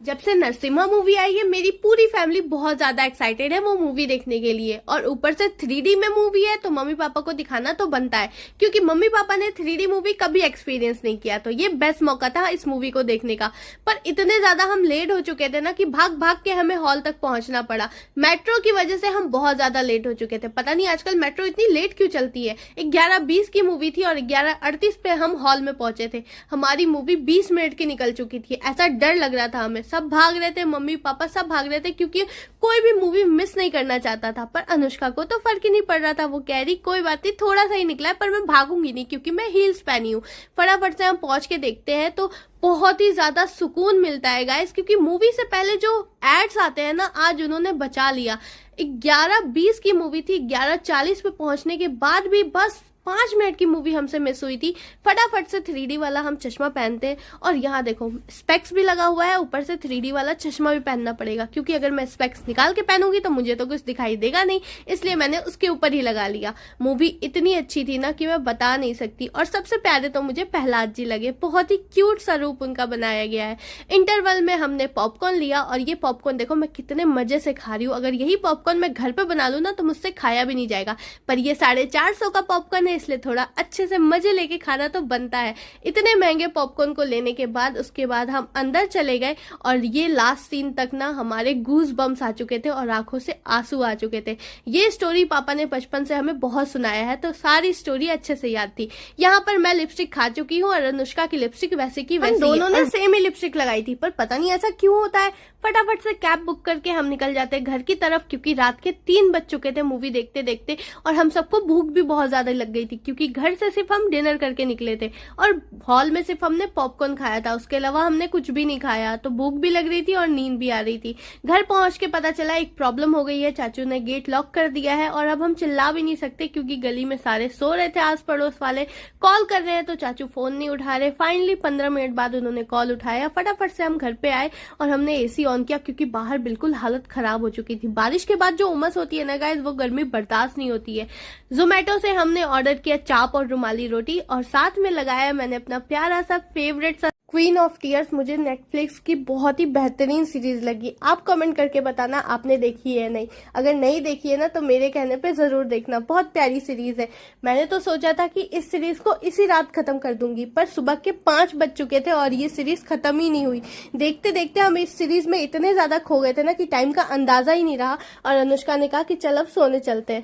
जब से नरसिम्हा मूवी आई है मेरी पूरी फैमिली बहुत ज्यादा एक्साइटेड है वो मूवी देखने के लिए। और ऊपर से 3D में मूवी है तो मम्मी पापा को दिखाना तो बनता है, क्योंकि मम्मी पापा ने 3D मूवी कभी एक्सपीरियंस नहीं किया, तो ये बेस्ट मौका था इस मूवी को देखने का। पर इतने ज्यादा हम लेट हो चुके थे ना कि भाग भाग के हमें हॉल तक पहुंचना पड़ा। मेट्रो की वजह से हम बहुत ज्यादा लेट हो चुके थे। पता नहीं आजकल मेट्रो इतनी लेट क्यों चलती है। 11:20 की मूवी थी और 11:38 पे हम हॉल में पहुंचे थे। हमारी मूवी 20 मिनट की निकल चुकी थी। ऐसा डर लग रहा था हमें, सब भाग रहे थे, मम्मी पापा सब भाग रहे थे, क्योंकि कोई भी मूवी मिस नहीं करना चाहता था। पर अनुष्का को तो फर्क ही नहीं पड़ रहा था। वो कह रही कोई बात नहीं, थोड़ा सा ही निकला है पर मैं भागूंगी नहीं क्योंकि मैं हील्स पहनी हूँ। फटाफट से हम पहुंच के देखते हैं तो बहुत ही ज्यादा सुकून मिलता है गाइस, क्योंकि मूवी से पहले जो एड्स आते हैं ना, आज उन्होंने बचा लिया। 11:20 की मूवी थी, 11:40 पे पहुंचने के बाद भी बस 5 मिनट की मूवी हमसे मिस हुई थी। फटाफट से 3D वाला हम चश्मा पहनते हैं और यहाँ देखो स्पेक्स भी लगा हुआ है, ऊपर से 3D वाला चश्मा भी पहनना पड़ेगा, क्योंकि अगर मैं स्पेक्स निकाल के पहनूंगी तो मुझे तो कुछ दिखाई देगा नहीं, इसलिए मैंने उसके ऊपर ही लगा लिया। मूवी इतनी अच्छी थी ना कि मैं बता नहीं सकती। और सबसे प्यारे तो मुझे प्रहलाद जी लगे, बहुत ही क्यूट सा रूप उनका बनाया गया है। इंटरवल में हमने पॉपकॉर्न लिया और ये पॉपकॉर्न देखो मैं कितने मजे से खा रही हूँ। अगर यही पॉपकॉर्न मैं घर पे बना लूँ ना तो मुझसे खाया भी नहीं जाएगा, पर ये 450 का पॉपकॉर्न है, इसलिए थोड़ा अच्छे से मजे लेके खाना तो बनता है। इतने महंगे पॉपकॉर्न को लेने के बाद उसके बाद हम अंदर चले गए और ये लास्ट सीन तक ना हमारे गूज बम्स आ चुके थे और आंखों से आंसू आ चुके थे। ये स्टोरी पापा ने बचपन से हमें बहुत सुनाया है, तो सारी स्टोरी अच्छे से याद थी। यहाँ पर मैं लिपस्टिक खा चुकी हूँ और अनुष्का की लिपस्टिक वैसे की वैसे दोनों ने सेम ही लिपस्टिक लगाई थी, पर पता नहीं ऐसा क्यों होता है। फटाफट से कैब बुक करके हम निकल जाते हैं घर की तरफ, क्योंकि रात के 3 बज चुके थे मूवी देखते देखते और हम सबको भूख भी बहुत ज्यादा लग गई थी, क्योंकि घर से सिर्फ हम डिनर करके निकले थे और हॉल में सिर्फ हमने पॉपकॉर्न खाया था, उसके अलावा हमने कुछ भी नहीं खाया। तो भूख भी लग रही थी और नींद भी आ रही थी। घर पहुंच के पता चला एक प्रॉब्लम हो गई है, चाचू ने गेट लॉक कर दिया है और अब हम चिल्ला भी नहीं सकते क्योंकि गली में सारे सो रहे थे, आस पड़ोस वाले कॉल कर रहे हैं तो चाचू फोन नहीं उठा रहे। फाइनली 15 मिनट बाद उन्होंने कॉल उठाया। फटाफट से हम घर पे आए और हमने एसी ऑन किया, क्योंकि बाहर बिल्कुल हालत खराब हो चुकी थी। बारिश के बाद जो उमस होती है ना गाइस, वो गर्मी बर्दाश्त नहीं होती है। जोमेटो से हमने ऑर्डर किया चाप और रुमाली रोटी और साथ में लगाया मैंने अपना प्यारा सा फेवरेट सा क्वीन ऑफ टीयर्स। मुझे नेटफ्लिक्स की बहुत ही बेहतरीन सीरीज लगी। आप कमेंट करके बताना आपने देखी है नहीं। अगर नहीं देखी है ना तो मेरे कहने पे जरूर देखना, बहुत प्यारी सीरीज है। मैंने तो सोचा था कि इस सीरीज को इसी रात खत्म कर दूंगी, पर सुबह के 5 बज चुके थे और ये सीरीज खत्म ही नहीं हुई। देखते देखते हम इस सीरीज में इतने ज्यादा खो गए थे ना कि टाइम का अंदाजा ही नहीं रहा और अनुष्का ने कहा कि चल अब सोने चलते हैं।